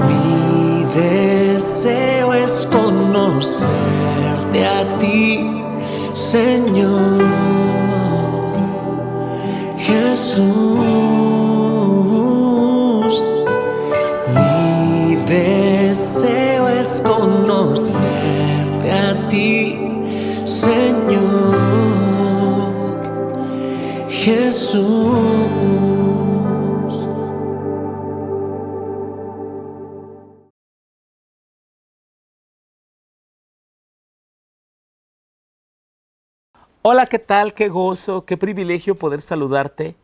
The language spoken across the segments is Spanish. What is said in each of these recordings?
Mi deseo es conocerte a ti, Señor Jesús. Mi deseo es conocerte a ti, Señor Jesús. Hola, ¿qué tal? Qué gozo, qué privilegio poder saludarte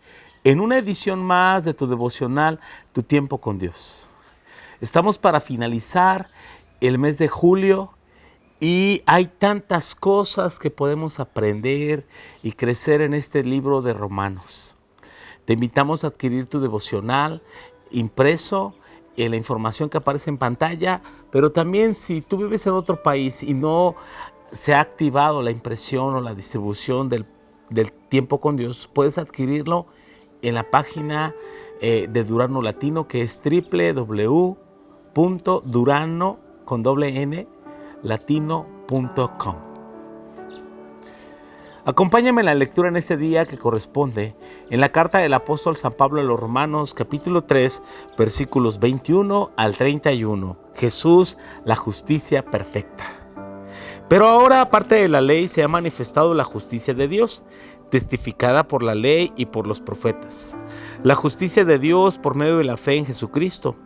en una edición más de tu devocional, Tu Tiempo con Dios. Estamos para finalizar el mes de julio y hay tantas cosas que podemos aprender y crecer en este libro de Romanos. Te invitamos a adquirir tu devocional impreso en la información que aparece en pantalla, pero también si tú vives en otro país y no se ha activado la impresión o la distribución del Tiempo con Dios, puedes adquirirlo en la página de Durano Latino, que es www.durano.latino.com. Acompáñame en la lectura en este día que corresponde en la carta del apóstol San Pablo a los Romanos, capítulo 3, versículos 21 al 31. Jesús, la justicia perfecta. Pero ahora, aparte de la ley, se ha manifestado la justicia de Dios, testificada por la ley y por los profetas. La justicia de Dios por medio de la fe en Jesucristo,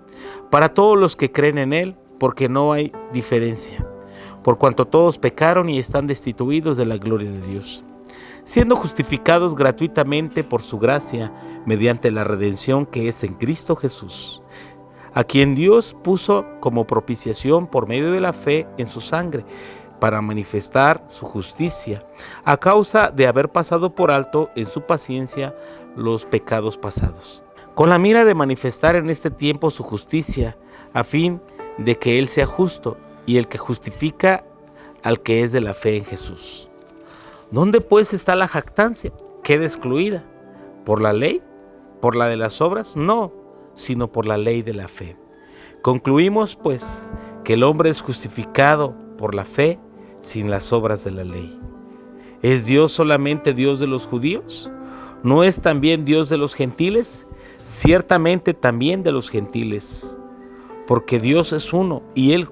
para todos los que creen en Él, porque no hay diferencia, por cuanto todos pecaron y están destituidos de la gloria de Dios, siendo justificados gratuitamente por su gracia, mediante la redención que es en Cristo Jesús, a quien Dios puso como propiciación por medio de la fe en su sangre, para manifestar su justicia, a causa de haber pasado por alto en su paciencia los pecados pasados, con la mira de manifestar en este tiempo su justicia, a fin de que Él sea justo y el que justifica al que es de la fe en Jesús. ¿Dónde pues está la jactancia? Queda excluida. ¿Por la ley? ¿Por la de las obras? No, sino por la ley de la fe. Concluimos pues que el hombre es justificado por la fe sin las obras de la ley. ¿Es Dios solamente Dios de los judíos? ¿No es también Dios de los gentiles? Ciertamente también de los gentiles, porque Dios es uno y Él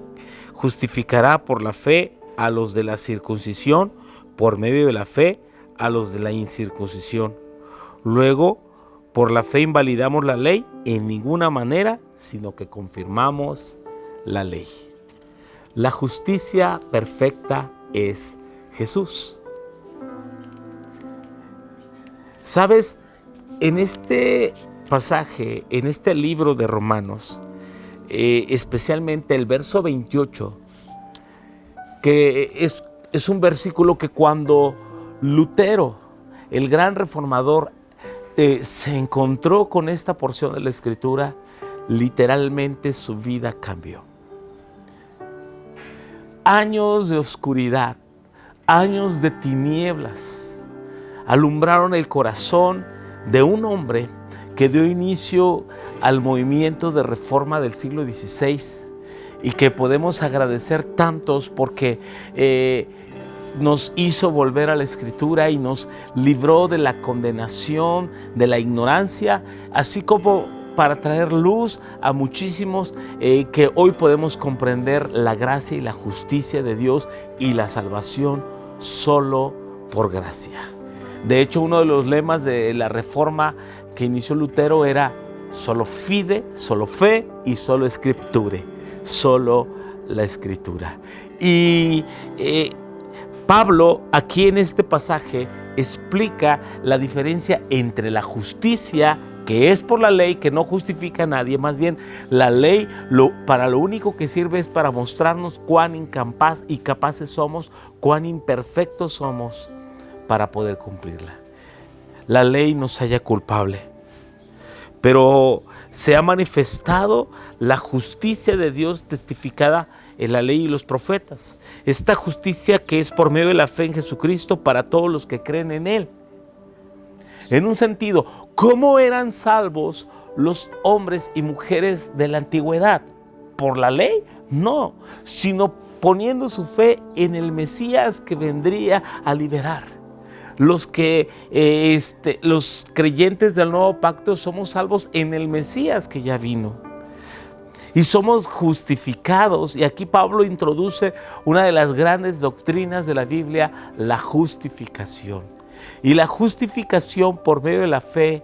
justificará por la fe a los de la circuncisión, por medio de la fe a los de la incircuncisión. Luego, por la fe invalidamos la ley en ninguna manera, sino que confirmamos la ley. La justicia perfecta es Jesús. ¿Sabes? En este pasaje, en este libro de Romanos, especialmente el verso 28, que es un versículo que cuando Lutero, el gran reformador, se encontró con esta porción de la Escritura, literalmente su vida cambió. Años de oscuridad, años de tinieblas, alumbraron el corazón de un hombre que dio inicio al movimiento de reforma del siglo XVI y que podemos agradecer tantos porque nos hizo volver a la Escritura y nos libró de la condenación, de la ignorancia, así como para traer luz a muchísimos que hoy podemos comprender la gracia y la justicia de Dios y la salvación solo por gracia. De hecho, uno de los lemas de la reforma que inició Lutero era solo fide, solo fe y solo scripture, solo la Escritura. Y Pablo aquí en este pasaje explica la diferencia entre la justicia que es por la ley, que no justifica a nadie, más bien la ley para lo único que sirve es para mostrarnos cuán incapaces somos, cuán imperfectos somos para poder cumplirla. La ley nos halla culpable, pero se ha manifestado la justicia de Dios testificada en la ley y los profetas. Esta justicia que es por medio de la fe en Jesucristo para todos los que creen en Él. En un sentido, ¿cómo eran salvos los hombres y mujeres de la antigüedad? ¿Por la ley? No, sino poniendo su fe en el Mesías que vendría a liberar. Los creyentes del nuevo pacto somos salvos en el Mesías que ya vino. Y somos justificados, y aquí Pablo introduce una de las grandes doctrinas de la Biblia, la justificación. Y la justificación por medio de la fe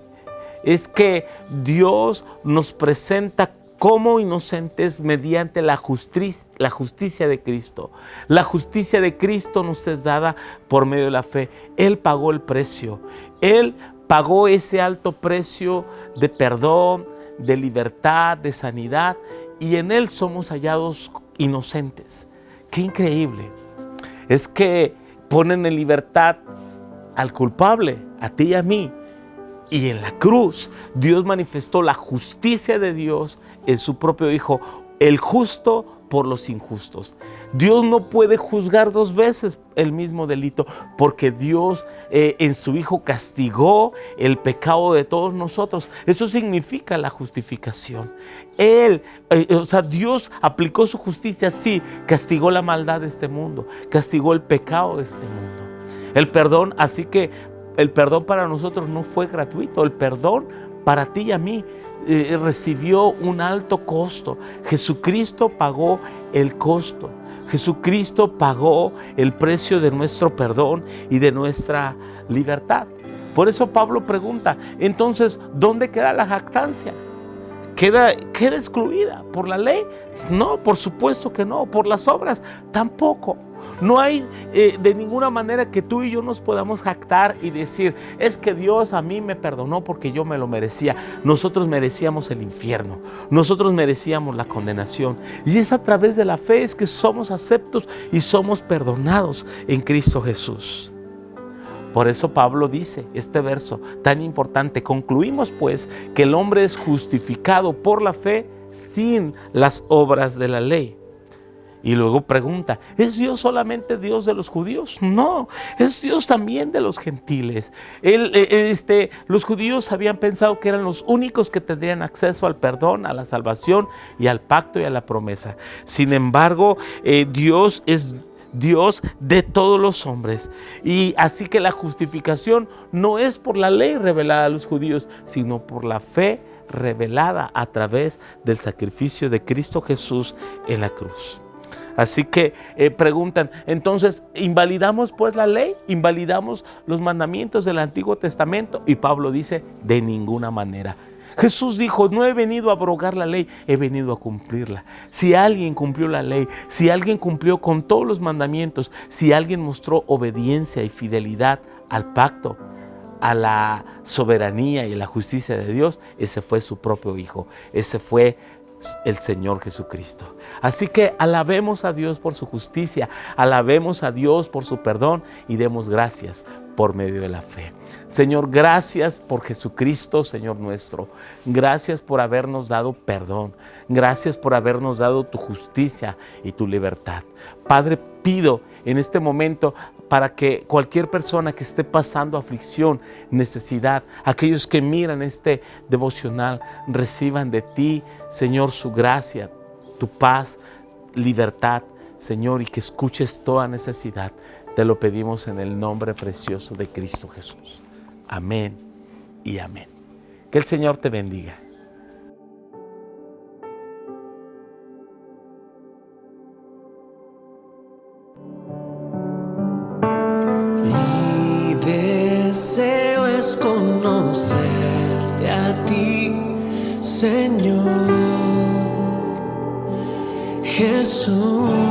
es que Dios nos presenta como inocentes mediante la justicia de Cristo. La justicia de Cristo nos es dada por medio de la fe. Él pagó el precio. Él pagó ese alto precio de perdón, de libertad, de sanidad, y en Él somos hallados inocentes. ¡Qué increíble! Es que ponen en libertad al culpable, a ti y a mí. Y en la cruz, Dios manifestó la justicia de Dios en su propio Hijo, el justo por los injustos. Dios no puede juzgar dos veces el mismo delito, porque Dios en su Hijo castigó el pecado de todos nosotros. Eso significa la justificación. Dios aplicó su justicia, sí, castigó la maldad de este mundo, castigó el pecado de este mundo. El perdón, así que el perdón para nosotros no fue gratuito. El perdón para ti y a mí recibió un alto costo. Jesucristo pagó el costo. Jesucristo pagó el precio de nuestro perdón y de nuestra libertad. Por eso Pablo pregunta, entonces, ¿dónde queda la jactancia? ¿Queda excluida por la ley? No, por supuesto que no. Por las obras, tampoco. No hay de ninguna manera que tú y yo nos podamos jactar y decir, es que Dios a mí me perdonó porque yo me lo merecía. Nosotros merecíamos el infierno, nosotros merecíamos la condenación. Y es a través de la fe es que somos aceptos y somos perdonados en Cristo Jesús. Por eso Pablo dice este verso tan importante: concluimos pues que el hombre es justificado por la fe sin las obras de la ley. Y luego pregunta, ¿es Dios solamente Dios de los judíos? No, es Dios también de los gentiles. Los judíos habían pensado que eran los únicos que tendrían acceso al perdón, a la salvación y al pacto y a la promesa. Sin embargo, Dios es Dios de todos los hombres. Y así que la justificación no es por la ley revelada a los judíos, sino por la fe revelada a través del sacrificio de Cristo Jesús en la cruz. Así que preguntan, entonces, ¿invalidamos pues la ley? ¿Invalidamos los mandamientos del Antiguo Testamento? Y Pablo dice, de ninguna manera. Jesús dijo, no he venido a abrogar la ley, he venido a cumplirla. Si alguien cumplió la ley, si alguien cumplió con todos los mandamientos, si alguien mostró obediencia y fidelidad al pacto, a la soberanía y a la justicia de Dios, ese fue su propio Hijo, ese fue el Señor Jesucristo. Así que alabemos a Dios por su justicia, alabemos a Dios por su perdón y demos gracias por medio de la fe. Señor, gracias por Jesucristo, Señor nuestro. Gracias por habernos dado perdón. Gracias por habernos dado tu justicia y tu libertad. Padre, pido en este momento para que cualquier persona que esté pasando aflicción, necesidad, aquellos que miran este devocional, reciban de ti, Señor, su gracia, tu paz, libertad, Señor, y que escuches toda necesidad. Te lo pedimos en el nombre precioso de Cristo Jesús. Amén y amén. Que el Señor te bendiga. Mi deseo es conocerte a ti, Señor Jesús.